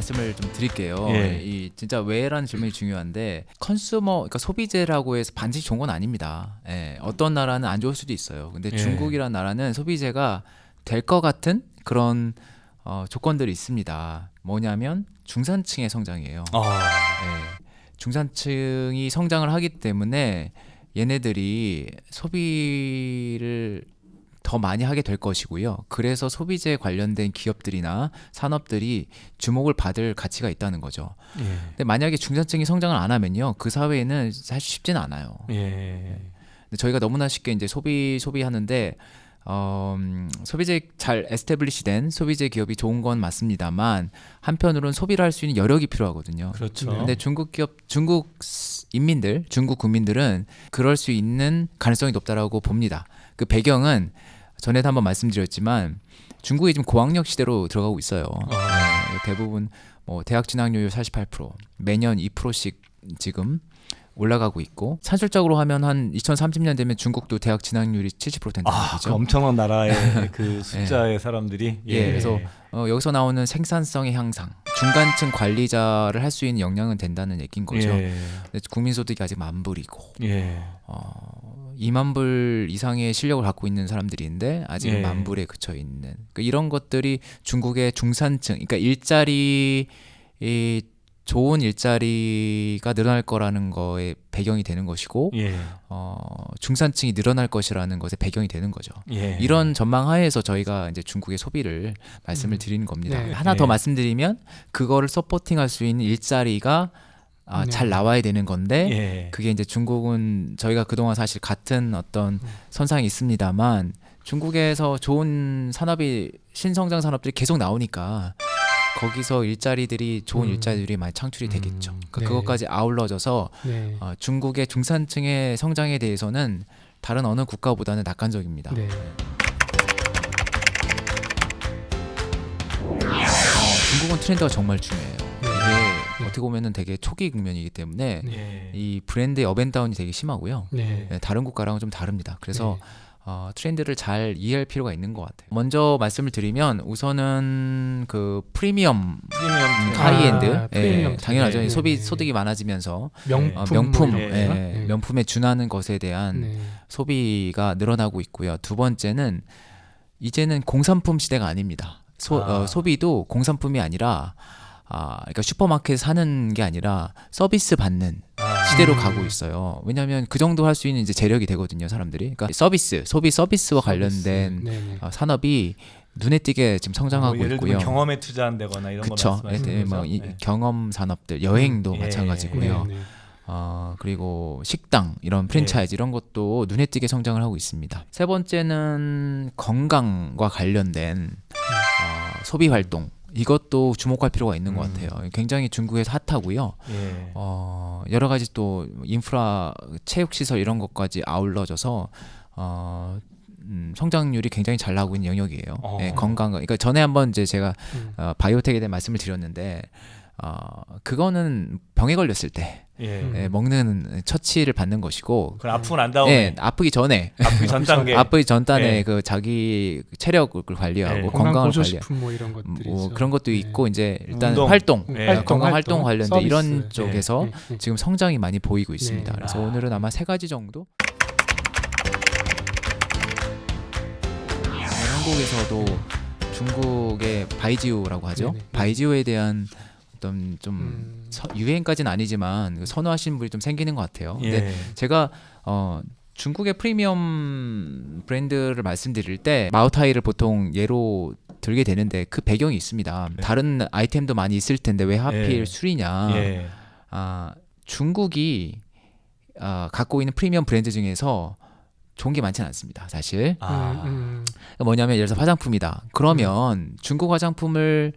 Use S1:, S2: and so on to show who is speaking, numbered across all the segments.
S1: 말씀을 좀 드릴게요.
S2: 예.
S1: 이 진짜 왜라는 질문이 중요한데 컨슈머, 그러니까 소비재라고 해서 반드시 좋은 건 아닙니다. 예, 어떤 나라는 안 좋을 수도 있어요. 근데
S2: 예.
S1: 중국이라는 나라는 소비재가 될 것 같은 그런 조건들이 있습니다. 뭐냐면 중산층의 성장이에요. 예, 중산층이 성장을 하기 때문에 얘네들이 소비를 더 많이 하게 될 것이고요. 그래서 소비재 관련된 기업들이나 산업들이 주목을 받을 가치가 있다는 거죠.
S2: 예.
S1: 근데 만약에 중산층이 성장을 안 하면요, 그 사회에는 사실 쉽지는 않아요.
S2: 예.
S1: 근데 저희가 너무나 쉽게 이제 소비하는데 소비재 잘 에스태블리시된 소비재 기업이 좋은 건 맞습니다만 한편으로는 소비를 할 수 있는 여력이 필요하거든요.
S2: 그렇죠.
S1: 근데 중국 인민들, 중국 국민들은 그럴 수 있는 가능성이 높다라고 봅니다. 그 배경은 전에도 한번 말씀드렸지만 중국이 지금 고학력 시대로 들어가고 있어요. 네, 대부분 뭐 대학 진학률 48%, 매년 2%씩 지금 올라가고 있고, 산술적으로 하면 한 2030년 되면 중국도 대학 진학률이 70% 된다는 얘기죠.
S2: 그 엄청난 나라의 그 숫자의 사람들이
S1: 그래서 여기서 나오는 생산성의 향상, 중간층 관리자를 할 수 있는 역량은 된다는 얘기인 거죠. 근데 국민소득이 아직 10,000불이고 2만 불 이상의 실력을 갖고 있는 사람들인데 아직은 10,000불에 그쳐 있는, 그러니까 이런 것들이 중국의 중산층, 그러니까 좋은 일자리가 늘어날 거라는 거에 배경이 되는 것이고, 중산층이 늘어날 것이라는 것에 배경이 되는 거죠. 이런 전망 하에서 저희가 이제 중국의 소비를 말씀을 드리는 겁니다. 하나 더 말씀드리면 그거를 서포팅할 수 있는 일자리가 잘 나와야 되는 건데, 그게 이제 중국은 저희가 그동안 사실 같은 어떤 선상이 있습니다만 중국에서 좋은 산업이, 신성장 산업들이 계속 나오니까 거기서 좋은 일자리들이 많이 창출이 되겠죠. 그러니까 그것까지 아울러져서 중국의 중산층의 성장에 대해서는 다른 어느 국가보다는 낙관적입니다. 중국은 트렌드가 정말 중요해요. 이게 어떻게 보면은 되게 초기 국면이기 때문에 이 브랜드의 업앤다운이 되게 심하고요. 다른 국가랑은 좀 다릅니다. 그래서 트렌드를 잘 이해할 필요가 있는 것 같아요. 먼저 말씀을 드리면 우선은 그 프리미엄 하이엔드, 당연하죠. 소득이 많아지면서 명품, 명품에 준하는 것에 대한 소비가 늘어나고 있고요. 두 번째는 이제는 공산품 시대가 아닙니다. 소비도 공산품이 아니라 그러니까 슈퍼마켓에 사는 게 아니라 서비스 받는 시대로 가고 있어요. 왜냐하면 그 정도 할 수 있는 이제 재력이 되거든요, 사람들이. 그러니까 소비 서비스와 관련된 산업이 눈에 띄게 지금 성장하고
S2: 예를
S1: 있고요.
S2: 들면 경험에 투자한다거나 이런 거 말씀하시는 거죠?
S1: 경험 산업들, 여행도 마찬가지고요. 그리고 식당, 이런 프랜차이즈 이런 것도 눈에 띄게 성장을 하고 있습니다. 세 번째는 건강과 관련된 소비 활동. 이것도 주목할 필요가 있는 것 같아요. 굉장히 중국에서 핫하고요. 여러 가지 또 인프라, 체육시설 이런 것까지 아울러져서 성장률이 굉장히 잘 나오고 있는 영역이에요. 건강, 그러니까 전에 한번 이제 제가 바이오텍에 대한 말씀을 드렸는데, 그거는 병에 걸렸을 때 먹는 처치를 받는 것이고,
S2: 그건 아프고 난 다음에,
S1: 아프기 전에,
S2: 아프기 전 단계,
S1: 아프기 전 단에 그 자기 체력을 관리하고 건강을
S3: 보조식품 뭐 이런 것들이
S1: 그런 것도 있고, 이제 일단
S2: 운동,
S1: 건강 활동 관련된
S3: 서비스,
S1: 이런 쪽에서 지금 성장이 많이 보이고 있습니다. 그래서 오늘은 아마 3가지 정도. 한국에서도 중국의 바이지우라고 하죠. 바이지우에 대한 어떤 좀 유행까지는 아니지만 선호하시는 분이 좀 생기는 것 같아요. 근데 제가 중국의 프리미엄 브랜드를 말씀드릴 때 마오타이를 보통 예로 들게 되는데 그 배경이 있습니다. 다른 아이템도 많이 있을 텐데 왜 하필 술이냐. 중국이 갖고 있는 프리미엄 브랜드 중에서 좋은 게 많지는 않습니다, 사실. 뭐냐면 예를 들어서 화장품이다. 그러면 중국 화장품을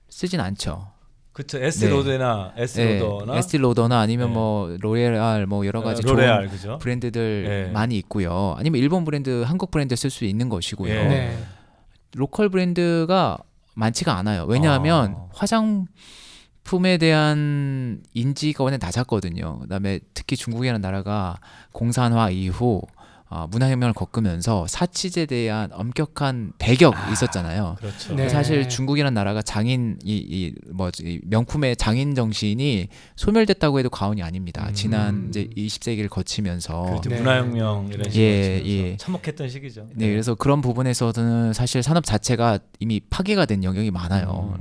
S1: 쓰진 않죠.
S2: 그렇죠. 에스티로더나
S1: 에스티로더나 아니면 뭐 로레알, 뭐 여러 가지
S2: 로레알,
S1: 좋은
S2: 그죠?
S1: 브랜드들 많이 있고요. 아니면 일본 브랜드, 한국 브랜드 쓸 수 있는 것이고요. 로컬 브랜드가 많지가 않아요. 왜냐하면 화장품에 대한 인지가 워낙 낮았거든요. 그다음에 특히 중국이라는 나라가 공산화 이후 문화혁명을 겪으면서 사치제에 대한 엄격한 배격이 있었잖아요.
S2: 그렇죠.
S3: 네.
S1: 사실 중국이라는 나라가 장인 이 명품의 장인 정신이 소멸됐다고 해도 과언이 아닙니다. 지난 이제 20세기를 거치면서
S2: 그렇죠.
S3: 네.
S2: 문화혁명 이런 식으로
S1: 예.
S2: 참혹했던 시기죠.
S1: 네, 그래서 그런 부분에서는 사실 산업 자체가 이미 파괴가 된 영역이 많아요.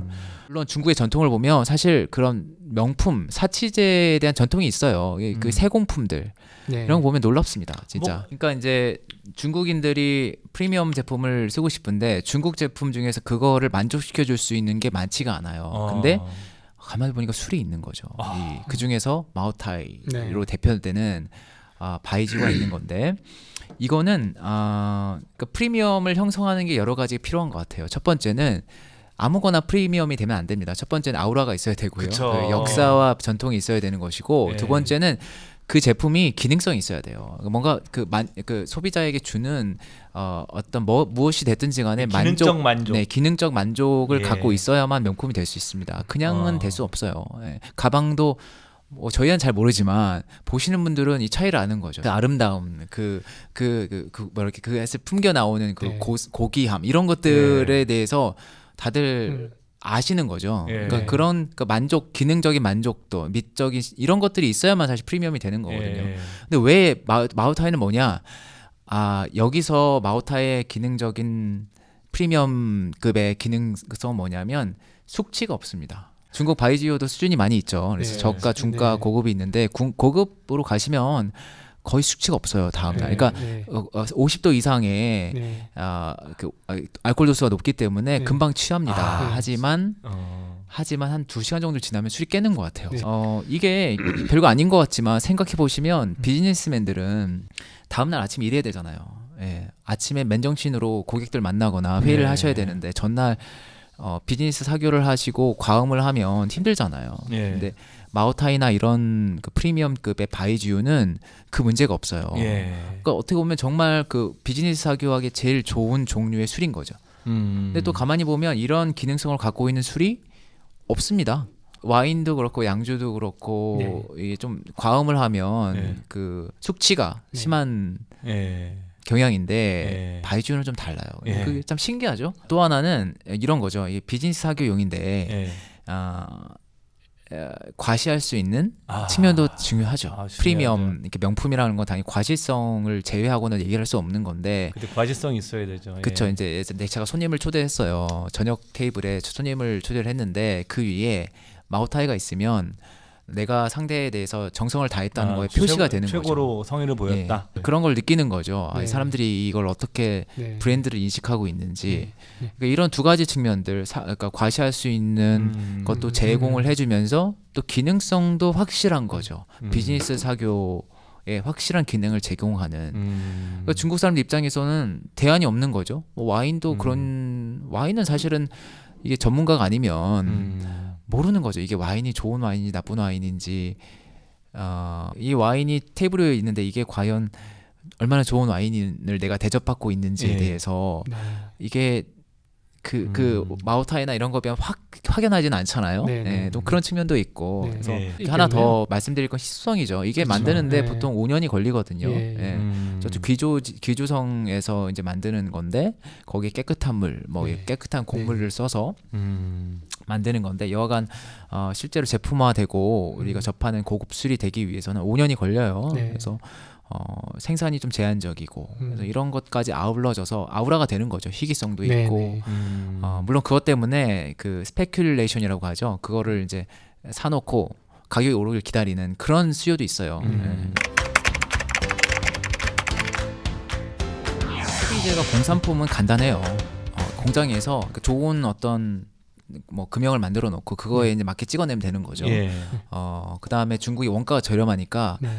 S1: 물론 중국의 전통을 보면 사실 그런 명품, 사치제에 대한 전통이 있어요. 그 세공품들
S3: 네.
S1: 이런 거 보면 놀랍습니다, 진짜. 그러니까 이제 중국인들이 프리미엄 제품을 쓰고 싶은데 중국 제품 중에서 그거를 만족시켜 줄 수 있는 게 많지가 않아요. 근데 가만히 보니까 술이 있는 거죠. 그 중에서 마오타이로
S3: 네.
S1: 대표되는 바이지유가 있는 건데 이거는 그러니까 프리미엄을 형성하는 게 여러 가지 필요한 것 같아요. 첫 번째는 아무거나 프리미엄이 되면 안 됩니다. 첫 번째는 아우라가 있어야 되고요. 그 역사와 전통이 있어야 되는 것이고
S2: 네.
S1: 두 번째는 그 제품이 기능성이 있어야 돼요. 뭔가 그 소비자에게 주는 어떤 무엇이 됐든지 간에
S2: 기능적 만족.
S1: 네, 기능적 만족을
S2: 예.
S1: 갖고 있어야만 명품이 될 수 있습니다. 그냥은 될 수 없어요. 예. 가방도 뭐 저희는 잘 모르지만 보시는 분들은 이 차이를 아는 거죠. 그 아름다움, 뭐 이렇게 그에서 품겨 나오는 그
S3: 네.
S1: 고귀함 이런 것들에 대해서 다들 아시는 거죠.
S2: 예.
S1: 그러니까 그런 만족, 기능적인 만족도, 미적인 이런 것들이 있어야만 사실 프리미엄이 되는 거거든요.
S2: 예.
S1: 근데 왜 마오타이는 뭐냐? 여기서 마오타이의 기능적인 프리미엄급의 기능성은 뭐냐면 숙취가 없습니다. 중국 바이지유도 수준이 많이 있죠. 그래서
S3: 네.
S1: 저가, 중가,
S3: 네.
S1: 고급이 있는데 고급으로 가시면 거의 숙취가 없어요. 다음날.
S3: 네.
S1: 그러니까
S3: 네.
S1: 50도 이상의
S3: 네.
S1: 알코올 도수가 높기 때문에
S3: 네.
S1: 금방 취합니다.
S3: 네.
S1: 하지만 한 2시간 정도 지나면 술이 깨는 것 같아요.
S3: 네.
S1: 이게 별거 아닌 것 같지만 생각해 보시면 비즈니스맨들은 다음날 아침 일해야 되잖아요. 예. 아침에 맨정신으로 고객들 만나거나 회의를
S2: 네.
S1: 하셔야 되는데 전날 비즈니스 사교를 하시고 과음을 하면 힘들잖아요.
S2: 예.
S1: 근데 마오타이나 이런 그 프리미엄급의 바이지유는 그 문제가 없어요.
S2: 예.
S1: 그러니까 어떻게 보면 정말 그 비즈니스 사교하기 제일 좋은 종류의 술인 거죠. 근데 또 가만히 보면 이런 기능성을 갖고 있는 술이 없습니다. 와인도 그렇고 양주도 그렇고
S3: 네.
S1: 이게 좀 과음을 하면
S2: 네.
S1: 그 숙취가
S3: 네.
S1: 심한
S2: 예.
S1: 경향인데
S2: 예.
S1: 바이주는 좀 달라요.
S2: 예.
S1: 그게 참 신기하죠. 또 하나는 이런 거죠. 이게 비즈니스 사교용인데
S2: 예.
S1: 과시할 수 있는 측면도 중요하죠.
S2: 중요하죠.
S1: 프리미엄 이렇게 명품이라는 건 당연히 과시성을 제외하고는 얘기를 할 수 없는 건데.
S2: 근데 과시성이 있어야 되죠.
S1: 그렇죠.
S2: 예.
S1: 이제 제가 손님을 초대했어요. 저녁 테이블에 손님을 초대를 했는데 그 위에 마오타이가 있으면 내가 상대에 대해서 정성을 다했다는 거에 표시가 되는 거죠.
S2: 최고로 성의를 보였다.
S1: 예, 그런 걸 느끼는 거죠.
S3: 네.
S1: 사람들이 이걸 어떻게
S3: 네.
S1: 브랜드를 인식하고 있는지.
S3: 네.
S1: 그러니까 이런 두 가지 측면들, 그러니까 과시할 수 있는 것도 제공을 해주면서 또 기능성도 확실한 거죠. 비즈니스 사교에 확실한 기능을 제공하는. 그러니까 중국 사람들 입장에서는 대안이 없는 거죠. 뭐 와인도 그런 와인은 사실은 이게 전문가가 아니면 모르는 거죠. 이게 와인이 좋은 와인인지 나쁜 와인인지 이 와인이 테이블에 있는데 이게 과연 얼마나 좋은 와인을 내가 대접받고 있는지에
S2: 예.
S1: 대해서
S3: 네.
S1: 이게 그 마오타이나 이런 거 비하면 확연하지는 않잖아요.
S3: 네, 네.
S1: 또 그런 측면도 있고.
S3: 네.
S1: 그래서
S2: 예.
S1: 하나 더 말씀드릴 건 희소성이죠. 이게
S3: 그렇죠.
S1: 만드는데
S3: 네.
S1: 보통 5년이 걸리거든요.
S3: 예.
S1: 예. 저쪽 귀주성에서 이제 만드는 건데 거기에 깨끗한 물, 뭐
S3: 네.
S1: 깨끗한 곡물을 써서
S2: 음.
S1: 만드는 건데 여하간 실제로 제품화되고 우리가 접하는 고급 술이 되기 위해서는 5년이 걸려요.
S3: 네.
S1: 그래서 생산이 좀 제한적이고 그래서 이런 것까지 아울러져서 아우라가 되는 거죠. 희귀성도
S3: 네,
S1: 있고
S3: 네.
S1: 물론 그것 때문에 그 스페큘레이션이라고 하죠. 그거를 이제 사놓고 가격이 오르길 기다리는 그런 수요도 있어요. 소비재가 공산품은 간단해요. 공장에서 좋은 어떤 뭐 금형을 만들어 놓고 그거에 이제 맞게 찍어내면 되는 거죠.
S2: 예.
S1: 그 다음에 중국이 원가가 저렴하니까
S3: 네.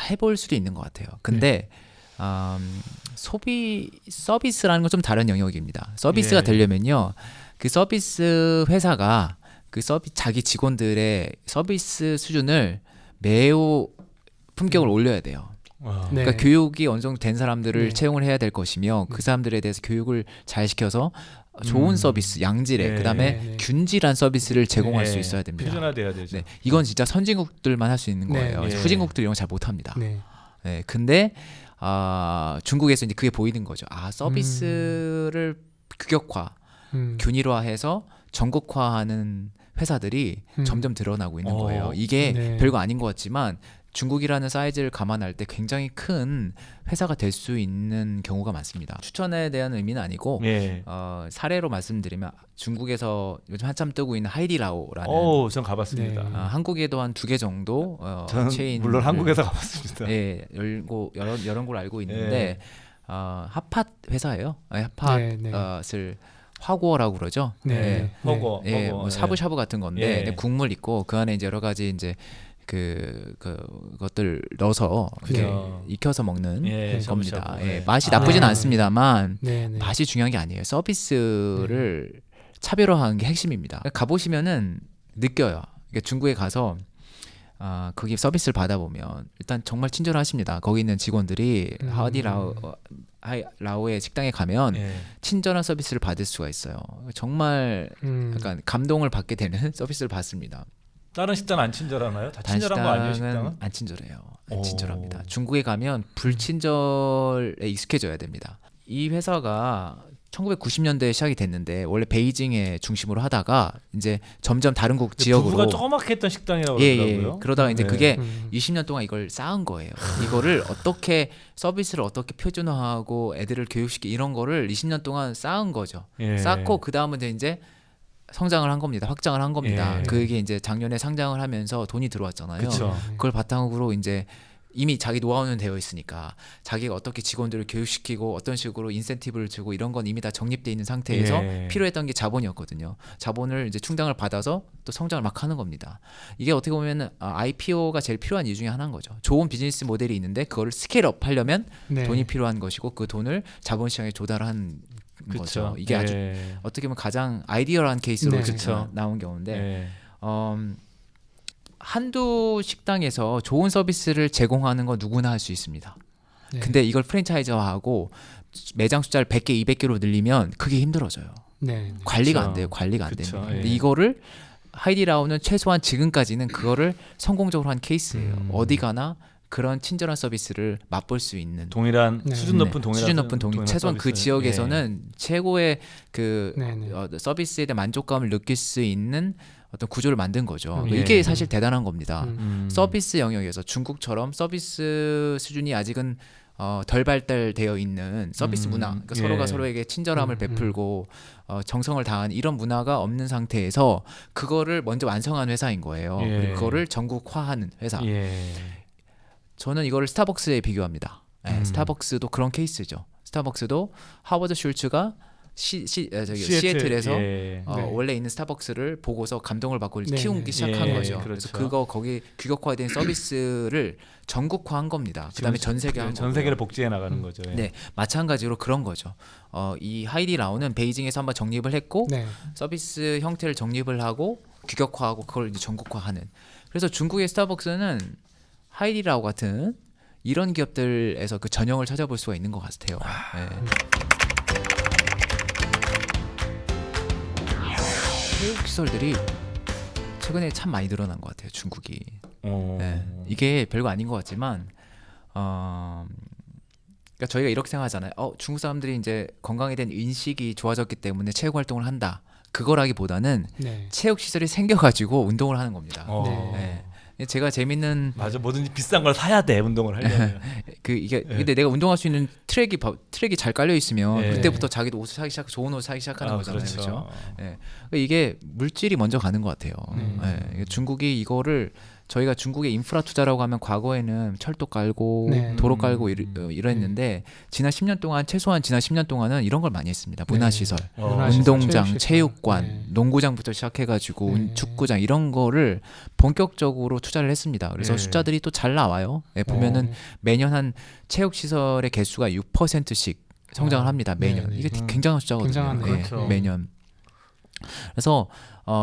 S1: 해볼 수도 있는 것 같아요. 근데 소비 서비스라는 건 좀 다른 영역입니다. 서비스가
S2: 예.
S1: 되려면요, 그 서비스 회사가 그 자기 직원들의 서비스 수준을 매우 품격을 올려야 돼요.
S3: 네.
S1: 그러니까 교육이 어느 정도 된 사람들을
S3: 네.
S1: 채용을 해야 될 것이며 그 사람들에 대해서 교육을 잘 시켜서 좋은 서비스, 양질의
S2: 네.
S1: 그다음에
S3: 네.
S1: 균질한 서비스를 제공할
S2: 예.
S1: 수 있어야 됩니다.
S2: 표준화돼야 되죠.
S1: 네, 이건 진짜 선진국들만 할 수 있는
S3: 네.
S1: 거예요.
S2: 예.
S1: 후진국들 이런 거 잘 못합니다.
S3: 네.
S1: 예, 근데 중국에서 이제 그게 보이는 거죠. 서비스를 규격화, 균일화해서 전국화하는 회사들이 점점 드러나고 있는 거예요. 이게
S3: 네.
S1: 별거 아닌 것 같지만 중국이라는 사이즈를 감안할 때 굉장히 큰 회사가 될 수 있는 경우가 많습니다. 추천에 대한 의미는 아니고
S2: 예.
S1: 사례로 말씀드리면 중국에서 요즘 한참 뜨고 있는 하이디라오라는
S2: 전 가봤습니다.
S3: 네.
S1: 한국에도 한 2개 정도
S2: 저는
S1: 체인
S2: 물론 한국에서 가봤습니다.
S1: 예, 여러 곳 알고 있는데 핫팟 회사예요. 핫팟을
S3: 네.
S1: 화구어라고 그러죠.
S3: 네.
S2: 허거,
S1: 예,
S2: 허거,
S1: 뭐 샤브샤브 같은 건데
S2: 예.
S1: 근데 국물 있고 그 안에 이제 여러 가지 이제 그것들 넣어서 이렇게
S2: 그죠.
S1: 익혀서 먹는
S2: 예,
S1: 겁니다.
S2: 샤브샤브.
S1: 예,
S2: 예.
S1: 맛이 나쁘진
S3: 네.
S1: 않습니다만
S3: 네.
S1: 맛이 중요한 게 아니에요. 서비스를 차별화하는 게 핵심입니다. 가보시면은 느껴요. 그러니까 중국에 가서 거기 서비스를 받아보면 일단 정말 친절하십니다. 거기 있는 직원들이 라오의 식당에 가면
S2: 예.
S1: 친절한 서비스를 받을 수가 있어요. 정말 약간 감동을 받게 되는 서비스를 받습니다.
S2: 다른 식당은 안 친절하나요? 다
S1: 다른
S2: 친절한 거 아니에요,
S1: 식당은
S2: 식당은?
S1: 안 친절해요.
S2: 오.
S1: 안 친절합니다. 중국에 가면 불친절에 익숙해져야 됩니다. 이 회사가 1990년대에 시작이 됐는데 원래 베이징에 중심으로 하다가 이제 점점 다른 국 지역으로
S2: 부부가 조그맣게 했던 식당이라고
S1: 예.
S2: 그러더라고요.
S1: 그러다가 이제
S2: 네.
S1: 그게 20년 동안 이걸 쌓은 거예요. 이거를 어떻게 서비스를 어떻게 표준화하고 애들을 교육시키 이런 거를 20년 동안 쌓은 거죠.
S2: 예.
S1: 쌓고 그 다음은 이제 성장을 한 겁니다. 확장을 한 겁니다.
S2: 예.
S1: 그게 이제 작년에 상장을 하면서 돈이 들어왔잖아요.
S2: 그쵸.
S1: 그걸 바탕으로 이제 이미 자기 노하우는 되어 있으니까 자기가 어떻게 직원들을 교육시키고 어떤 식으로 인센티브를 주고 이런 건 이미 다 정립돼 있는 상태에서
S2: 예.
S1: 필요했던 게 자본이었거든요. 자본을 이제 충당을 받아서 또 성장을 막 하는 겁니다. 이게 어떻게 보면 IPO가 제일 필요한 이유 중에 하나인 거죠. 좋은 비즈니스 모델이 있는데 그거를 스케일업 하려면
S3: 네.
S1: 돈이 필요한 것이고 그 돈을 자본시장에 조달한 거죠. 이게 아주 어떻게 보면 가장 아이디어한 케이스로
S3: 네.
S1: 진짜 나온 경우인데
S2: 예.
S1: 한두 식당에서 좋은 서비스를 제공하는 건 누구나 할 수 있습니다.
S3: 네.
S1: 근데 이걸 프랜차이즈화하고 매장 숫자를 100개, 200개로 늘리면 그게 힘들어져요.
S3: 네.
S1: 관리가
S2: 그쵸.
S1: 안 돼요. 관리가 안
S2: 그쵸.
S1: 됩니다.
S2: 예.
S1: 근데 이거를 하이디라오는 최소한 지금까지는 그거를 성공적으로 한 케이스예요. 어디 가나 그런 친절한 서비스를 맛볼 수 있는
S2: 동일한
S3: 네.
S2: 수준 높은 동일한
S1: 수준 높은 최소한 그
S2: 서비스.
S1: 지역에서는 최고의 그
S3: 네.
S1: 서비스에 대한 만족감을 느낄 수 있는 어떤 구조를 만든 거죠.
S2: 예.
S1: 이게 사실 대단한 겁니다. 서비스
S2: 음.
S1: 영역에서 중국처럼 서비스 수준이 아직은 덜 발달되어 있는 서비스 문화, 그러니까
S2: 예.
S1: 서로가 서로에게 친절함을 베풀고 정성을 다한 이런 문화가 없는 상태에서 그거를 먼저 완성한 회사인 거예요.
S2: 예.
S1: 그리고 그거를 전국화하는 회사.
S2: 예.
S1: 저는 이거를 스타벅스에 비교합니다. 스타벅스도 그런 케이스죠. 스타벅스도 하버드 슐츠가 시애틀에서
S2: 예.
S3: 네.
S1: 원래 있는 스타벅스를 보고서 감동을 받고
S3: 네.
S1: 키우기 시작한
S2: 예,
S1: 거죠.
S2: 그렇죠.
S1: 그래서 거기 규격화된 서비스를 전국화한 겁니다. 그다음에 전 세계 한
S2: 전 세계를 복지해 나가는 거죠. 예.
S1: 네, 마찬가지로 그런 거죠. 이 하이디라오는 베이징에서 한번 정립을 했고
S3: 네.
S1: 서비스 형태를 정립을 하고 규격화하고 그걸 이제 전국화하는. 그래서 중국의 스타벅스는 하이디라오 같은 이런 기업들에서 그 전형을 찾아볼 수가 있는 것 같아요. 네. 체육 시설들이 최근에 참 많이 늘어난 것 같아요. 중국이. 네. 이게 별거 아닌 것 같지만, 그러니까 저희가 이렇게 생각하잖아요. 중국 사람들이 이제 건강에 대한 인식이 좋아졌기 때문에 체육 활동을 한다. 그거라기보다는
S3: 네.
S1: 체육 시설이 생겨가지고 운동을 하는 겁니다.
S3: 네.
S1: 제가 재밌는
S2: 맞아, 뭐든지 비싼 걸 사야 돼 운동을 하려면.
S1: 이게 근데 내가 운동할 수 있는 트랙이 잘 깔려 있으면
S2: 예.
S1: 그때부터 자기도 옷을 사기 시작, 좋은 옷 사기 시작하는 거잖아요,
S2: 그렇죠.
S1: 그렇죠? 예. 이게 물질이 먼저 가는 것 같아요. 예. 중국이 이거를 저희가 중국의 인프라 투자라고 하면 과거에는 철도 깔고
S3: 네.
S1: 도로 깔고 이랬는데 지난 10년 동안은 이런 걸 많이 했습니다. 문화시설,
S3: 문화시설,
S1: 운동장,
S3: 체육시설.
S1: 체육관,
S3: 네.
S1: 농구장부터 시작해가지고
S3: 네.
S1: 축구장 이런 거를 본격적으로 투자를 했습니다. 그래서
S2: 네.
S1: 숫자들이 또 잘 나와요. 예, 보면은 매년 한 체육시설의 개수가 6%씩 성장을 합니다. 매년.
S3: 네.
S1: 이게 굉장한 숫자거든요.
S3: 굉장하네요.
S1: 예,
S2: 그렇죠.
S1: 매년. 그래서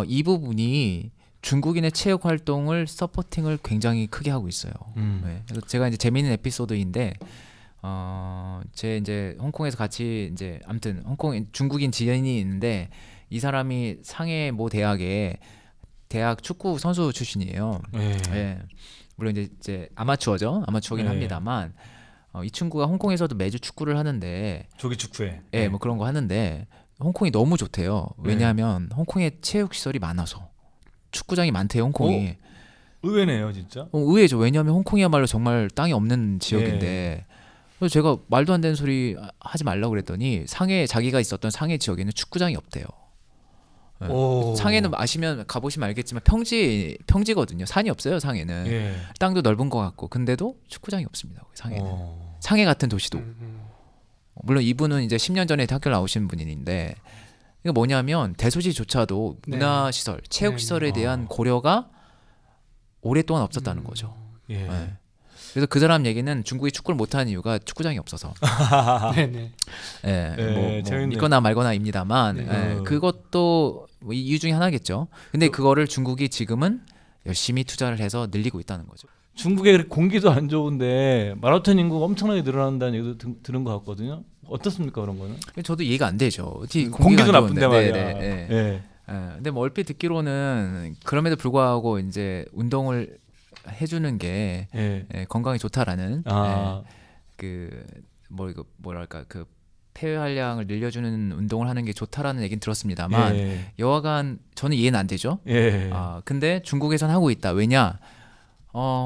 S1: 이 부분이 중국인의 체육 활동을 서포팅을 굉장히 크게 하고 있어요. 네. 그래서 제가 이제 재미있는 에피소드인데, 제 이제 홍콩에서 같이 이제 아무튼 중국인 지인이 있는데 이 사람이 상해 모 대학의 대학 축구 선수 출신이에요.
S2: 예.
S1: 예. 물론 이제 아마추어죠. 아마추어긴
S2: 네.
S1: 합니다만 이 친구가 홍콩에서도 매주 축구를 하는데
S2: 조기 축구에.
S1: 예, 뭐 그런 거 하는데 홍콩이 너무 좋대요. 왜냐하면 홍콩에 체육 시설이 많아서 축구장이 많대요. 홍콩이.
S2: 의외네요, 진짜.
S1: 의외죠. 왜냐하면 홍콩이야말로 정말 땅이 없는 지역인데 그래서 제가 말도 안 되는 소리 하지 말라고 그랬더니 상해 자기가 있었던 상해 지역에는 축구장이 없대요. 예. 상해는 아시면 가보시면 알겠지만 평지거든요. 산이 없어요. 상해는
S2: 예.
S1: 땅도 넓은 것 같고 근데도 축구장이 없습니다. 상해는 상해 같은 도시도 물론 이분은 이제 10년 전에 학교 나오신 분인데 이게 뭐냐면 대소지조차도 문화시설, 체육시설에 대한 고려가 오랫동안 없었다는 거죠.
S2: 예.
S1: 네. 그래서 그 사람 얘기는 중국이 축구를 못하는 이유가 축구장이 없어서.
S3: 네네.
S1: 뭐 믿거나 말거나입니다만 그것도 뭐 이유 중에 하나겠죠. 근데 그거를 중국이 지금은 열심히 투자를 해서 늘리고 있다는 거죠.
S2: 중국의 공기도 안 좋은데 마라톤 인구가 엄청나게 늘어난다는 얘기도 들은 것 같거든요. 어떻습니까 그런 거는?
S1: 저도 이해가 안 되죠. 어떻게
S2: 공기도 나쁜데 말이야.
S1: 네. 근데 뭐 얼핏 듣기로는 그럼에도 불구하고 이제 운동을 해주는 게 건강에 좋다라는 뭐랄까 그 폐활량을 늘려주는 운동을 하는 게 좋다라는 얘기는 들었습니다만 여하간 저는 이해는 안 되죠. 근데 중국에선 하고 있다. 왜냐?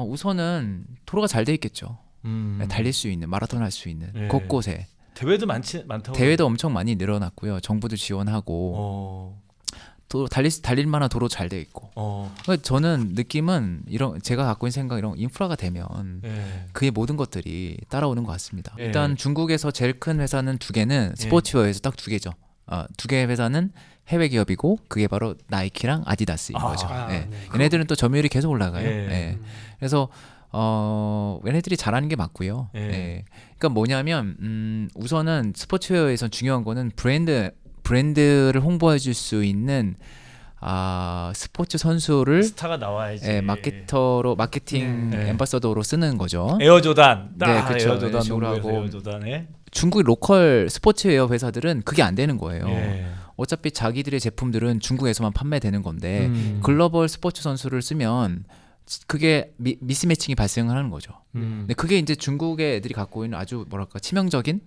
S1: 우선은 도로가 잘 돼 있겠죠. 달릴 수 있는 마라톤 할 수 있는 곳곳에
S2: 대회도 많다고.
S1: 대회도 엄청 많이 늘어났고요. 정부도 지원하고 또 달릴 만한 도로 잘 돼 있고. 그러니까 저는 느낌은 제가 갖고 있는 생각 이런 인프라가 되면 그의 모든 것들이 따라오는 것 같습니다. 일단 중국에서 제일 큰 회사는 두 개는 스포츠웨어에서 딱 두 개죠. 두 개의 회사는 해외 기업이고 그게 바로 나이키랑 아디다스인 거죠. 얘네들은 또 점유율이 계속 올라가요. 그래서 얘네들이 잘하는 게 맞고요. 그러니까 뭐냐면 우선은 스포츠웨어에선 중요한 거는 브랜드를 홍보해 줄 수 있는 스포츠 선수를
S2: 스타가 나와야지.
S1: 마케팅 앰바서더로 쓰는 거죠.
S2: 에어조단.
S1: 네, 그렇죠.
S2: 에어조단
S1: 식으로 하고
S2: 에어조단에.
S1: 중국 로컬 스포츠웨어 회사들은 그게 안 되는 거예요. 어차피 자기들의 제품들은 중국에서만 판매되는 건데 글로벌 스포츠 선수를 쓰면 그게 미스매칭이 발생하는 거죠. 근데 그게 이제 중국의 애들이 갖고 있는 아주 뭐랄까 치명적인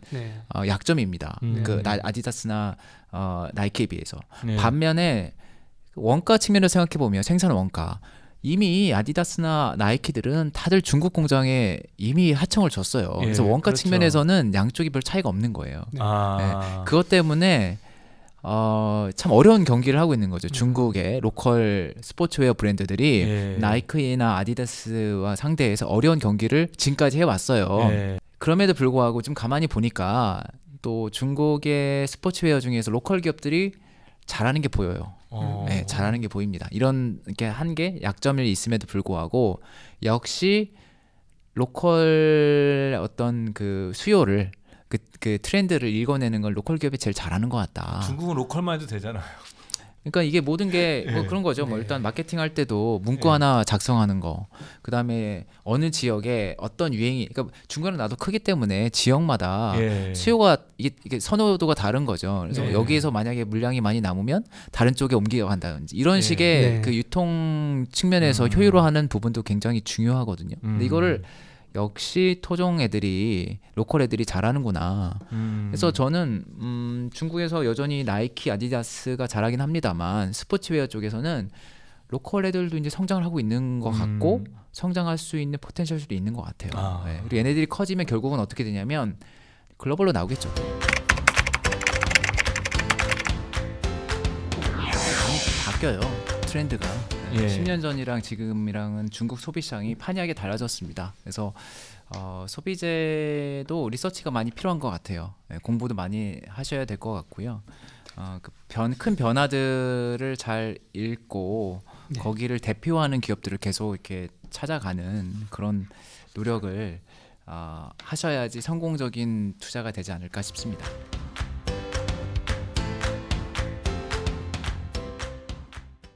S1: 약점입니다. 그 아디다스나 나이키에 비해서. 반면에 원가 측면에서 생각해 보면 생산 원가 이미 아디다스나 나이키들은 다들 중국 공장에 이미 하청을 줬어요. 그래서 원가 측면에서는 양쪽이 별 차이가 없는 거예요. 그것 때문에 참 어려운 경기를 하고 있는 거죠. 중국의 로컬 스포츠웨어 브랜드들이 나이키나 아디다스와 상대해서 어려운 경기를 지금까지 해왔어요. 그럼에도 불구하고 좀 가만히 보니까 또 중국의 스포츠웨어 중에서 로컬 기업들이 잘하는 게 보여요. 잘하는 게 보입니다. 이런 게 한계 약점이 있음에도 불구하고 역시 로컬 어떤 그 수요를 그 트렌드를 읽어내는 걸 로컬 기업이 제일 잘하는 것 같다.
S2: 중국은 로컬만 해도 되잖아요.
S1: 그러니까 이게 모든 게 뭐 그런 거죠. 뭐 일단 마케팅 할 때도 문구 하나 작성하는 거, 그 다음에 어느 지역에 어떤 유행이, 그러니까 중국은 나도 크기 때문에 지역마다 수요가 이게 선호도가 다른 거죠. 그래서 여기에서 만약에 물량이 많이 남으면 다른 쪽에 옮겨간다든지 이런 식의 그 유통 측면에서 효율화하는 부분도 굉장히 중요하거든요. 근데 이거를 역시 토종 애들이 로컬 애들이 잘하는구나. 그래서 저는 중국에서 여전히 나이키, 아디다스가 잘하긴 합니다만 스포츠웨어 쪽에서는 로컬 애들도 이제 성장을 하고 있는 것 같고 성장할 수 있는 포텐셜도 있는 것 같아요. 그리고 얘네들이 커지면 결국은 어떻게 되냐면 글로벌로 나오겠죠. 바뀌어요. 트렌드가. 10년 전이랑 지금이랑은 중국 소비 시장이 판이하게 달라졌습니다. 그래서 소비재도 리서치가 많이 필요한 것 같아요. 공부도 많이 하셔야 될 것 같고요. 큰 변화들을 잘 읽고 거기를 대표하는 기업들을 계속 이렇게 찾아가는 그런 노력을 하셔야지 성공적인 투자가 되지 않을까 싶습니다.